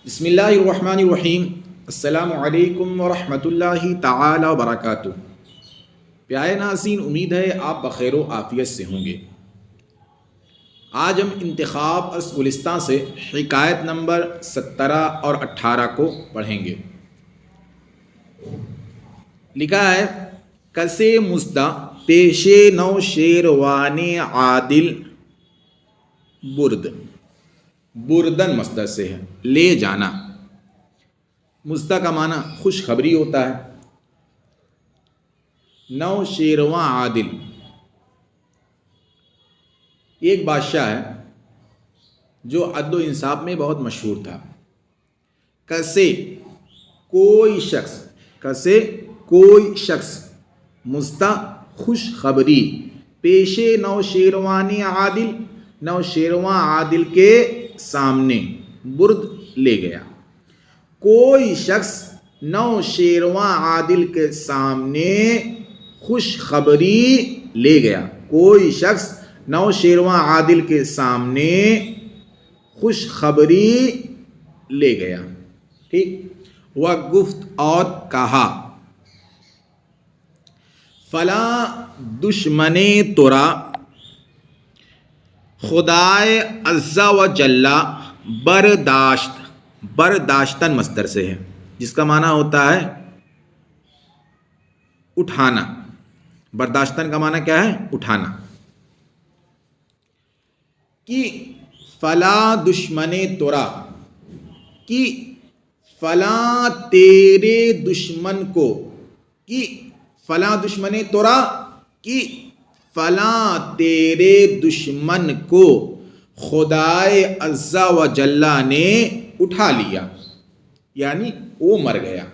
بسم اللہ الرحمن الرحیم۔ السلام علیکم ورحمۃ اللہ تعالی وبرکاتہ۔ پیارے ناظرین، امید ہے آپ بخیر و عافیت سے ہوں گے۔ آج ہم انتخاب از گلستان سے حکایت نمبر 17 اور 18 کو پڑھیں گے۔ لکھا ہے، کسے مزدہ پیش نو شیروان عادل برد۔ بردن مصدر سے ہے، لے جانا۔ مزدہ کا معنی خوشخبری ہوتا ہے۔ نو شیرواں عادل، ایک بادشاہ ہے جو عدل و انصاف میں بہت مشہور تھا۔ کسے کوئی شخص، کسے کوئی شخص، مزدہ خوشخبری، پیش نو شیروان عادل، نو شیرواں عادل کے سامنے، برد لے گیا۔ کوئی شخص نو شیرواں عادل کے سامنے خوشخبری لے گیا۔ کوئی شخص نو شیرواں عادل کے سامنے خوشخبری لے گیا۔ ٹھیک، وہ گفت اور کہا، فلاں دشمن ترا، خدائے عز و جل برداشت، برداشتن مصدر سے ہے، جس کا معنی ہوتا ہے اٹھانا۔ برداشتن کا معنی کیا ہے؟ اٹھانا۔ کہ فلاں دشمن ترا، کہ فلاں تیرے دشمن کو، کہ فلاں دشمن ترا، کہ فلاں تیرے دشمن کو خدائے عز و جل نے اٹھا لیا، یعنی وہ مر گیا۔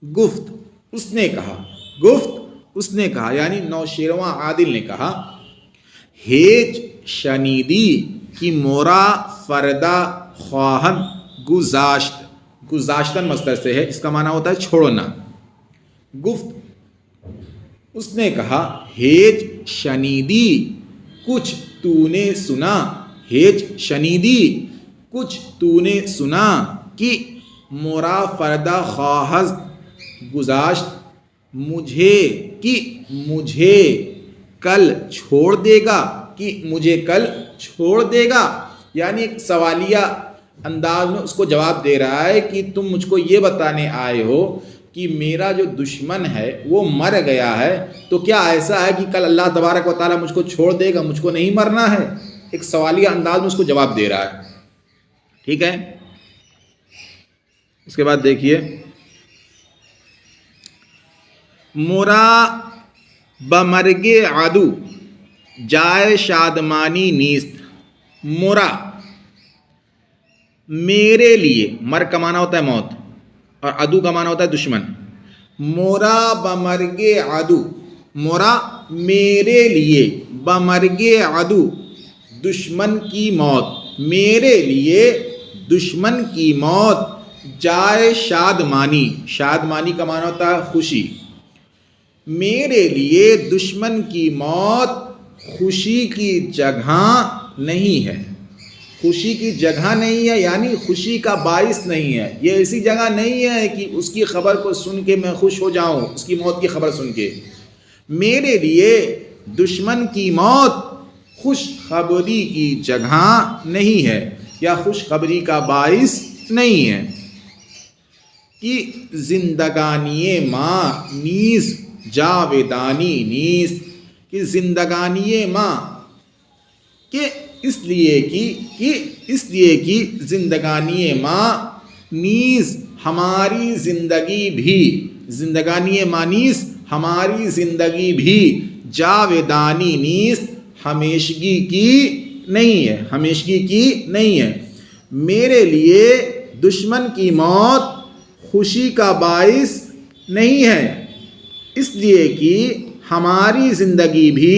گفت، اس نے کہا، گفت اس نے کہا، یعنی نوشیرواں عادل نے کہا، ہیچ شنیدی کی مورا فردہ خواہن گزاشت، گزاشتن مصدر سے ہے، اس کا معنی ہوتا ہے چھوڑنا۔ گفت اس نے کہا، ہیچ شنیدی، کچھ تو نے سنا، ہیچ شنیدی، کچھ تو نے سنا، کہ مورا فردہ خواہز گزاشت، مجھے، کہ مجھے کل چھوڑ دے گا، کہ مجھے کل چھوڑ دے گا، یعنی ایک سوالیہ انداز میں اس کو جواب دے رہا ہے کہ تم مجھ کو یہ بتانے آئے ہو کہ میرا جو دشمن ہے وہ مر گیا ہے، تو کیا ایسا ہے کہ کل اللہ تبارک و تعالیٰ مجھ کو چھوڑ دے گا؟ مجھ کو نہیں مرنا ہے؟ ایک سوالیہ انداز میں اس کو جواب دے رہا ہے۔ ٹھیک ہے، اس کے بعد دیکھیے، مورا بمرگ عدو جائے شادمانی نیست۔ مورا میرے لیے، مر کا معنی ہوتا ہے موت، اور عدو کا معنی ہوتا ہے دشمن۔ مورا بمرگ عدو، مورا میرے لیے، بمرگ عدو دشمن کی موت، میرے لیے دشمن کی موت، جائے شادمانی، شادمانی کا معنی ہوتا ہے خوشی، میرے لیے دشمن کی موت خوشی کی جگہ نہیں ہے۔ خوشی کی جگہ نہیں ہے، یعنی خوشی کا باعث نہیں ہے۔ یہ ایسی جگہ نہیں ہے کہ اس کی خبر کو سن کے میں خوش ہو جاؤں، اس کی موت کی خبر سن کے۔ میرے لیے دشمن کی موت خوشخبری کی جگہ نہیں ہے، یا خوشخبری کا باعث نہیں ہے۔ کہ زندگانی ماں نیز جاویدانی نیست، کہ زندگانی ماں، کہ اس لیے کہ زندگانی ماں نیز ہماری زندگی بھی، زندگانی ماں نیز ہماری زندگی بھی، جاویدانی نیست ہمیشگی کی نہیں ہے، ہمیشگی کی نہیں ہے۔ میرے لیے دشمن کی موت خوشی کا باعث نہیں ہے، اس لیے کہ ہماری زندگی بھی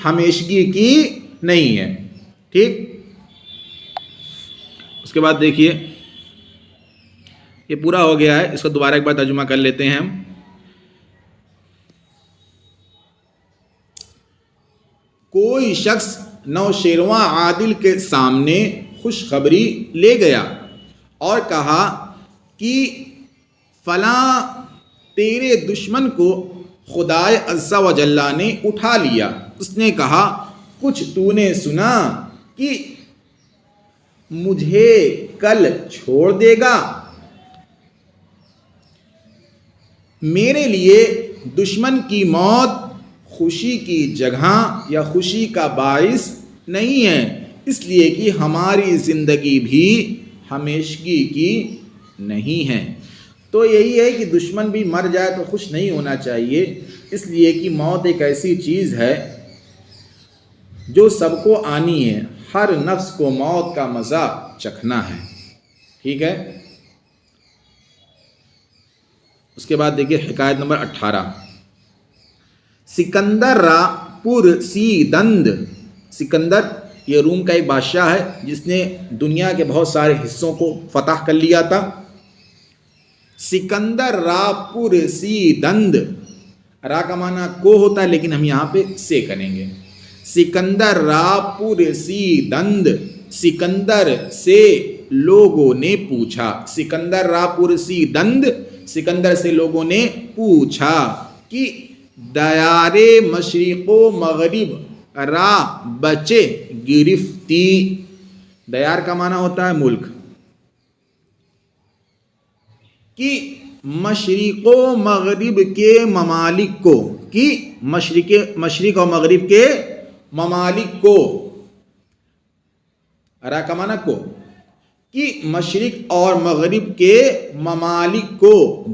ہمیشگی کی نہیں ہے۔ ٹھیک، اس کے بعد دیکھیے، یہ پورا ہو گیا ہے، اس کو دوبارہ ایک بار ترجمہ کر لیتے ہیں ہم۔ کوئی شخص نوشیرواں عادل کے سامنے خوشخبری لے گیا، اور کہا کہ فلاں تیرے دشمن کو خدائے عز و جل نے اٹھا لیا. اس نے کہا کچھ تو نے سنا کہ مجھے کل چھوڑ دے گا؟ میرے لیے دشمن کی موت خوشی کی جگہ یا خوشی کا باعث نہیں ہے، اس لیے کہ ہماری زندگی بھی ہمیشگی کی نہیں ہے. تو یہی ہے کہ دشمن بھی مر جائے تو خوش نہیں ہونا چاہیے، اس لیے کہ موت ایک ایسی چیز ہے جو سب کو آنی ہے. ہر نفس کو موت کا مزہ چکھنا ہے. ٹھیک ہے. اس کے بعد دیکھیے حکایت نمبر 18. سکندر را پرسی دند. سکندر یہ روم کا ایک بادشاہ ہے جس نے دنیا کے بہت سارے حصوں کو فتح کر لیا تھا. سکندر را پرسی دند. را کا معنی کو ہوتا ہے لیکن ہم یہاں پہ سے کریں گے. سکندر را پرسی دند. سکندر سے لوگوں نے پوچھا. سکندر را پرسی دند. سکندر سے لوگوں نے پوچھا کہ دیار مشرق و مغرب را بچے گرفتی. دیار کا معنی ہوتا ہے ملک. کہ مشرق و مغرب کے ممالک کو، کہ مشرق و مغرب کے ممالک کو، را کا معنی کو، کہ مشرق اور مغرب کے ممالک کو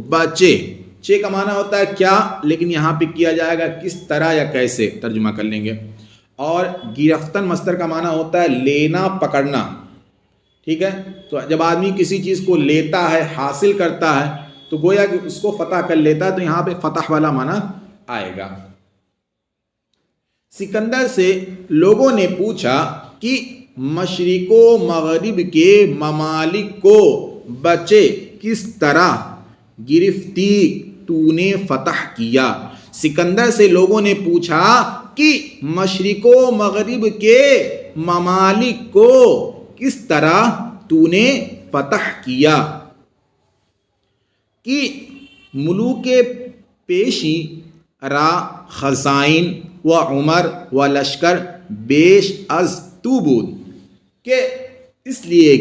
بچے. چے کا معنی ہوتا ہے کیا، لیکن یہاں پہ کیا جائے گا کس طرح یا کیسے، ترجمہ کر لیں گے. اور گرفتن مصدر کا معنی ہوتا ہے لینا پکڑنا. ٹھیک ہے. تو جب آدمی کسی چیز کو لیتا ہے، حاصل کرتا ہے، تو گویا کہ اس کو فتح کر لیتا ہے، تو یہاں پہ فتح والا معنی آئے گا. سکندر سے لوگوں نے پوچھا کہ مشرق و مغرب کے ممالک کو بچے کس طرح گرفتی تو نے فتح کیا. سکندر سے لوگوں نے پوچھا کہ مشرق و مغرب کے ممالک کو کس طرح تو نے فتح کیا. کہ ملوک پیشی را خزائن و عمر و لشکر بیش از تو بود. کہ اس لیے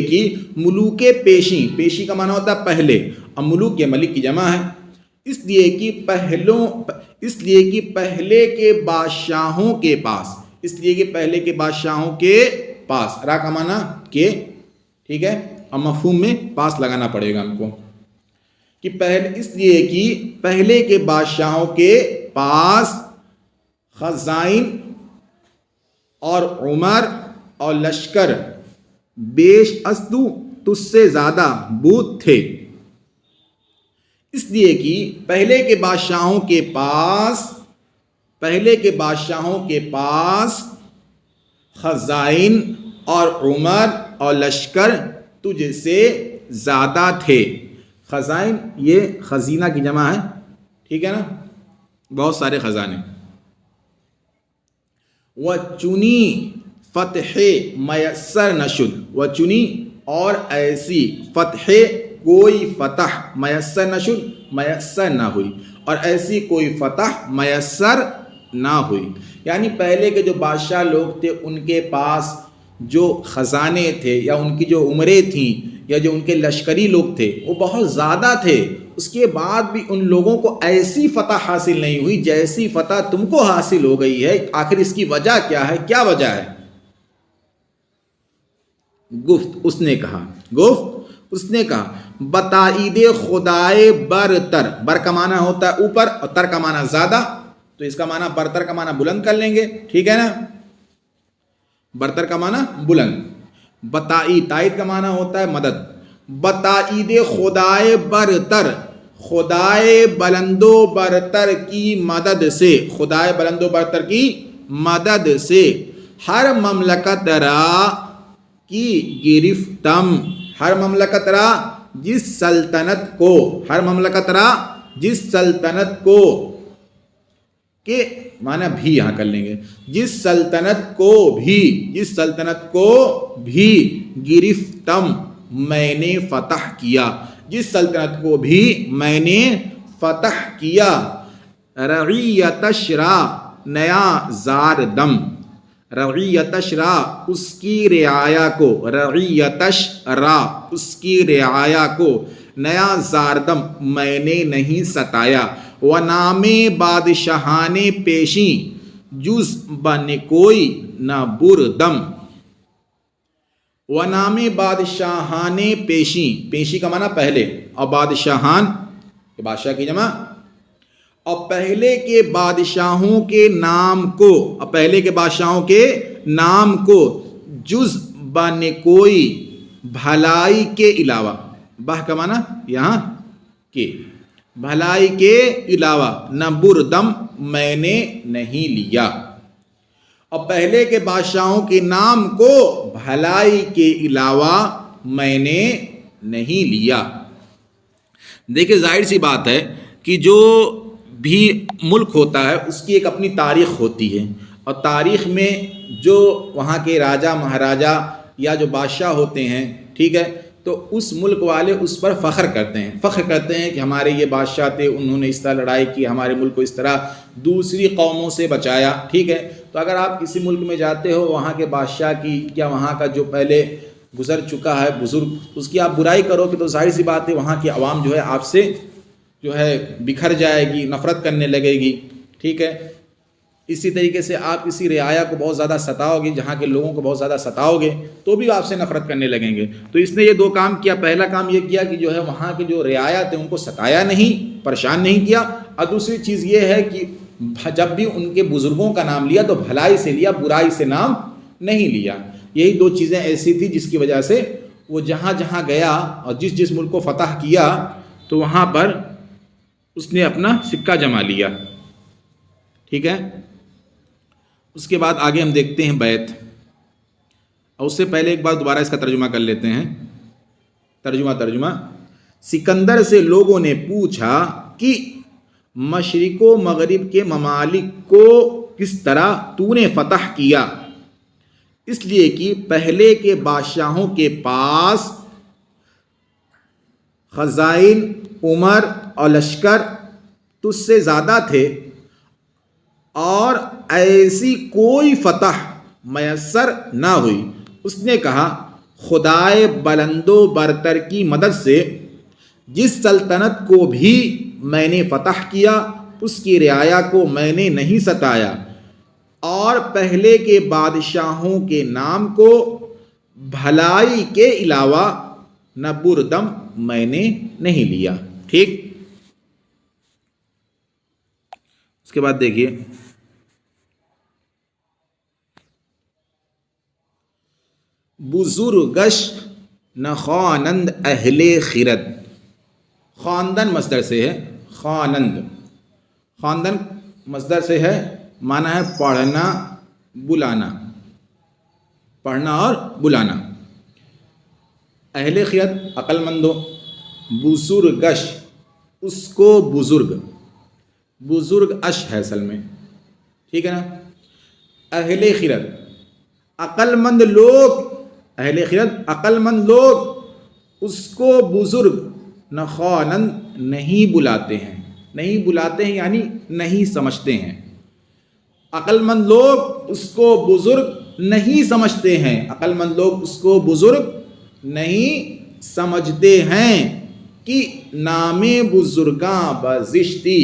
کہ ملوک پیشی، پیشی کا معنی ہوتا ہے پہلے، اور ملوک کے ملک کی جمع ہے. اس لیے کہ پہلے کے بادشاہوں کے پاس، را کا معنی کے. ٹھیک ہے. اور مفہوم میں پاس لگانا پڑے گا ہم کو. کہ اس لیے کہ پہلے کے بادشاہوں کے پاس خزائن اور عمر اور لشکر بیش از تو سے زیادہ بود تھے. اس لیے کہ پہلے کے بادشاہوں کے پاس خزائن اور عمر اور لشکر تجھ سے زیادہ تھے. خزائن یہ خزینہ کی جمع ہے. ٹھیک ہے نا، بہت سارے خزانے. وَچُنی فتح میسر نشد. وَچُنی اور ایسی فتح کوئی فتح، میسر نشد میسر نہ ہوئی، اور ایسی کوئی فتح میسر نہ ہوئی. یعنی پہلے کے جو بادشاہ لوگ تھے ان کے پاس جو خزانے تھے یا ان کی جو عمریں تھیں یا جو ان کے لشکری لوگ تھے وہ بہت زیادہ تھے. اس کے بعد بھی ان لوگوں کو ایسی فتح حاصل نہیں ہوئی جیسی فتح تم کو حاصل ہو گئی ہے. آخر اس کی وجہ کیا ہے؟ کیا وجہ ہے؟ اس نے کہا بتائید خدائے برتر. بر کا معنی ہوتا ہے اوپر اور تر کا معنی زیادہ، تو اس کا معنی برتر کا معنی بلند کر لیں گے. ٹھیک ہے نا. برتر کا معنی بلند. بتائید، تائید کا معنی ہوتا ہے مدد. بتائید خدائے برتر، خدائے بلند و برتر کی مدد سے، خدائے بلند و برتر کی مدد سے ہر مملکت را کی گرفتم. ہر مملکت را جس سلطنت کو، ہر مملکت را جس سلطنت کو کہ معنی بھی یہاں کر لیں گے، جس سلطنت کو بھی گرفتم میں نے فتح کیا، جس سلطنت کو بھی میں نے فتح کیا، رعیتشرا نیا زاردم، رعیتشرا اس کی رعایا کو، رعیتشرا اس کی رعایا کو، نیا زاردم میں نے نہیں ستایا، و نام بادشاہان پیشی جز بنکوئی نہ بردم، و نام بادشاہان پیشی، پیشی کا معنی پہلے، اور بادشاہان بادشاہ کی جمع، اور پہلے کے بادشاہوں کے نام کو، اور پہلے کے بادشاہوں کے نام کو، جز بنکوئی بھلائی کے علاوہ، بہ کا معنی یہاں کے، بھلائی کے علاوہ، نہ بردم میں نے نہیں لیا، اور پہلے کے بادشاہوں کے نام کو بھلائی کے علاوہ میں نے نہیں لیا۔ دیکھیں ظاہر سی بات ہے کہ جو بھی ملک ہوتا ہے اس کی ایک اپنی تاریخ ہوتی ہے، اور تاریخ میں جو وہاں کے راجا مہاراجا یا جو بادشاہ ہوتے ہیں، ٹھیک ہے، تو اس ملک والے اس پر فخر کرتے ہیں کہ ہمارے یہ بادشاہ تھے، انہوں نے اس طرح لڑائی کی، ہمارے ملک کو اس طرح دوسری قوموں سے بچایا، ٹھیک ہے۔ تو اگر آپ کسی ملک میں جاتے ہو، وہاں کے بادشاہ کی یا وہاں کا جو پہلے گزر چکا ہے بزرگ، اس کی آپ برائی کرو گے تو ظاہر سی بات ہے وہاں کی عوام جو ہے آپ سے جو ہے بکھر جائے گی، نفرت کرنے لگے گی، ٹھیک ہے۔ اسی طریقے سے آپ کسی رعایا کو بہت زیادہ ستاؤ گے، جہاں کے لوگوں کو بہت زیادہ ستاؤ گے تو بھی آپ سے نفرت کرنے لگیں گے۔ تو اس نے یہ دو کام کیا، پہلا کام یہ کیا کہ جو ہے وہاں کے جو رعایا تھے ان کو ستایا نہیں، پریشان نہیں کیا، اور دوسری چیز یہ ہے کہ جب بھی ان کے بزرگوں کا نام لیا تو بھلائی سے لیا، برائی سے نام نہیں لیا۔ یہی دو چیزیں ایسی تھی جس کی وجہ سے وہ جہاں جہاں گیا اور جس ملک کو فتح کیا تو وہاں پر اس نے اپنا سکہ جما لیا، ٹھیک ہے۔ اس کے بعد آگے ہم دیکھتے ہیں بیت، اور اس سے پہلے ایک بار دوبارہ اس کا ترجمہ کر لیتے ہیں۔ ترجمہ سکندر سے لوگوں نے پوچھا کہ مشرق و مغرب کے ممالک کو کس طرح تو نے فتح کیا؟ اس لیے کہ پہلے کے بادشاہوں کے پاس خزائن، عمر اور لشکر تجھ سے زیادہ تھے، اور ایسی کوئی فتح میسر نہ ہوئی۔ اس نے کہا خدائے بلند و برتر کی مدد سے جس سلطنت کو بھی میں نے فتح کیا اس کی رعایا کو میں نے نہیں ستایا، اور پہلے کے بادشاہوں کے نام کو بھلائی کے علاوہ نہ بردم میں نے نہیں لیا، ٹھیک۔ اس کے بعد دیکھیے بزرگش نخوانند اہل خرد، خواندن مصدر سے ہے، خواندن مصدر سے ہے، معنی ہے پڑھنا بلانا، پڑھنا اور بلانا۔ اہل خرد عقل مندو، بزرگش اس کو بزرگ اش ہے اصل میں، ٹھیک ہے نا۔ اہل خرد عقل مند لوگ، اہل خرد عقل مند لوگ اس کو بزرگ نخوانند نہیں بلاتے ہیں یعنی نہیں سمجھتے ہیں۔ عقل مند لوگ اس کو بزرگ نہیں سمجھتے ہیں، عقل مند لوگ اس کو بزرگ نہیں سمجھتے ہیں کہ نام بزرگاں بزشتی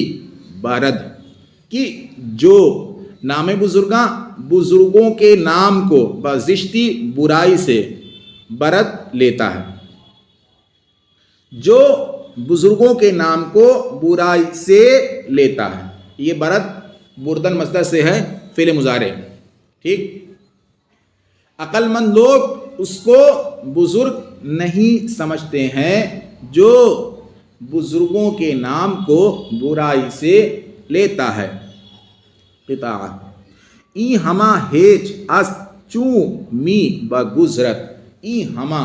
برد، کہ جو نام بزرگاں بزرگوں کے نام کو بزشتی برائی سے برد لیتا ہے، جو بزرگوں کے نام کو برائی سے لیتا ہے۔ یہ برد بردن مصدر سے ہے، فعل مضارع، ٹھیک۔ عقل مند لوگ اس کو بزرگ نہیں سمجھتے ہیں جو بزرگوں کے نام کو برائی سے لیتا ہے۔ قطاع ای ہما ہیچ اس چوں می بگزرت، ای ہما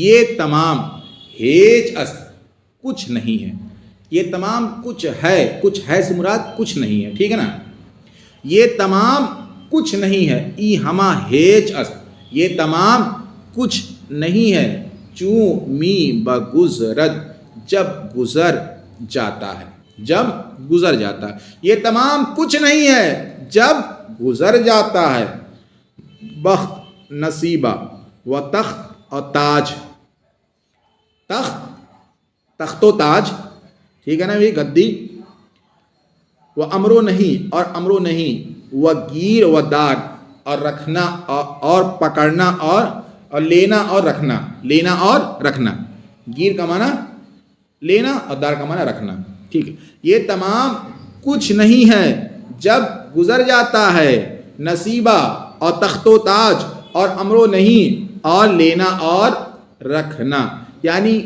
یہ تمام، ہیچ اس کچھ نہیں ہے، یہ تمام کچھ ہے سے مراد کچھ نہیں ہے، ٹھیک ہے نا۔ یہ تمام کچھ نہیں ہے، ای ہما ہیچ است، یہ تمام کچھ نہیں ہے، چوں می بگزرد، جب گزر جاتا ہے، جب گزر جاتا ہے، یہ تمام کچھ نہیں ہے جب گزر جاتا ہے، بخت نصیبہ و تخت اور تاج، تخت و تاج، ٹھیک ہے نا، یہ گدی، وہ امرو نہیں اور امرو نہیں، وہ گیر و دار اور رکھنا اور پکڑنا اور لینا اور رکھنا، لینا اور رکھنا، گیر کا معنی لینا اور دار کا معنی رکھنا، ٹھیک ہے، یہ تمام کچھ نہیں ہے جب گزر جاتا ہے، نصیبہ اور تخت و تاج اور امرو نہیں اور لینا اور رکھنا، یعنی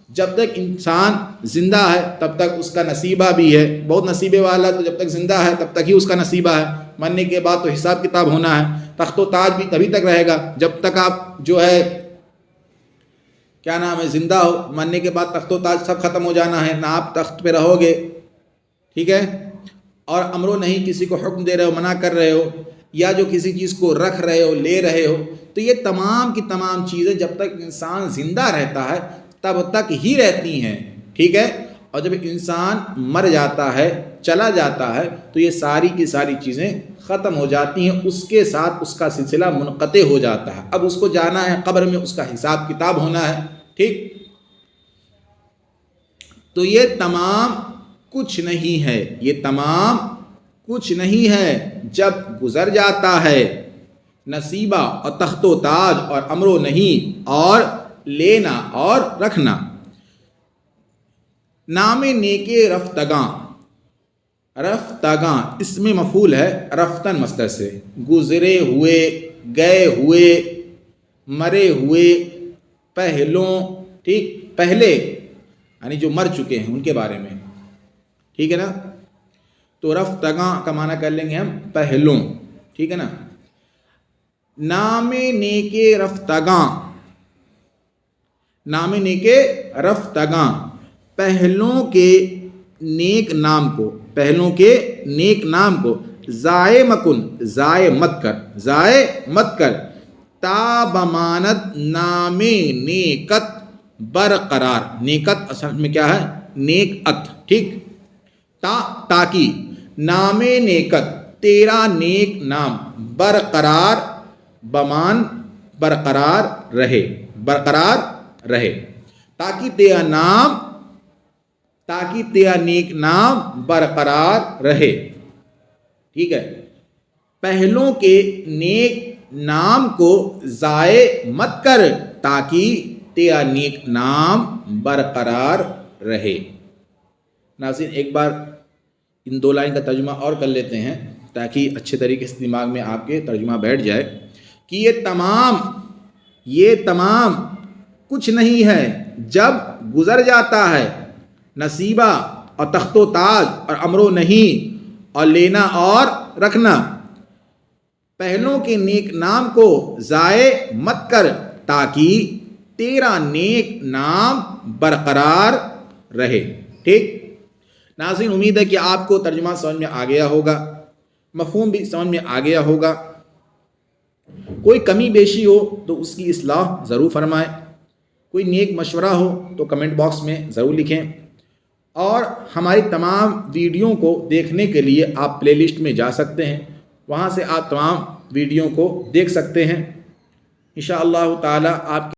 جب تک انسان زندہ ہے تب تک اس کا نصیبہ بھی ہے، بہت نصیبے والا تو جب تک زندہ ہے تب تک ہی اس کا نصیبہ ہے، مرنے کے بعد تو حساب کتاب ہونا ہے، تخت و تاج بھی تبھی تک رہے گا جب تک آپ جو ہے کیا نام ہے زندہ ہو، مرنے کے بعد تخت و تاج سب ختم ہو جانا ہے، نہ آپ تخت پہ رہو گے، ٹھیک ہے، اور امرو نہیں کسی کو حکم دے رہے ہو، منع کر رہے ہو، یا جو کسی چیز کو رکھ رہے ہو، لے رہے ہو، تو یہ تمام کی تمام چیزیں جب تک انسان زندہ رہتا ہے تب تک ہی رہتی ہیں، ٹھیک ہے، اور جب انسان مر جاتا ہے، چلا جاتا ہے، تو یہ ساری کی ساری چیزیں ختم ہو جاتی ہیں، اس کے ساتھ اس کا سلسلہ منقطع ہو جاتا ہے، اب اس کو جانا ہے قبر میں، اس کا حساب کتاب ہونا ہے، ٹھیک، تو یہ تمام کچھ نہیں ہے، یہ تمام کچھ نہیں ہے جب گزر جاتا ہے، نصیبہ اور تخت و تاج اور امر و نہیں اور لینا اور رکھنا، نام نیکے رفتگاں، رفتگاں اس میں مفعول ہے رفتن مصدر سے، گزرے ہوئے، گئے ہوئے، مرے ہوئے، پہلوں، ٹھیک، پہلے یعنی جو مر چکے ہیں ان کے بارے میں، ٹھیک ہے نا، تو رفتگاں کا معنی کر لیں گے ہم پہلوں، ٹھیک ہے نا، نام نیکے رفتگاں، نام نیکے رفتگاں، پہلوں کے نیک نام کو، پہلوں کے نیک نام کو، ضائع مکن، ضائع مت کر، ضائع مت کر، تا بمانت نام نیکت برقرار، نیکت اصل میں کیا ہے، نیک ات، ٹھیک، تاکہ نام نیکت تیرا نیک نام برقرار، بمان برقرار رہے، برقرار رہے، تاکہ تیرا نام، تاکہ تیرا نیک نام برقرار رہے، ٹھیک ہے، پہلوں کے نیک نام کو ضائع مت کر تاکہ تیرا نیک نام برقرار رہے۔ ناظرین ایک بار ان دو لائن کا ترجمہ اور کر لیتے ہیں تاکہ اچھے طریقے سے دماغ میں آپ کے ترجمہ بیٹھ جائے کہ یہ تمام کچھ نہیں ہے جب گزر جاتا ہے، نصیبہ اور تخت و تاج اور امر و نہیں اور لینا اور رکھنا، پہلوں کے نیک نام کو ضائع مت کر تاکہ تیرا نیک نام برقرار رہے، ٹھیک۔ ناظرین امید ہے کہ آپ کو ترجمہ سمجھ میں آ گیا ہوگا، مفہوم بھی سمجھ میں آ گیا ہوگا، کوئی کمی بیشی ہو تو اس کی اصلاح ضرور فرمائیں، کوئی نیک مشورہ ہو تو کمنٹ باکس میں ضرور لکھیں، اور ہماری تمام ویڈیو کو دیکھنے کے لیے آپ پلے لسٹ میں جا سکتے ہیں، وہاں سے آپ تمام ویڈیو کو دیکھ سکتے ہیں، انشاءاللہ تعالی آپ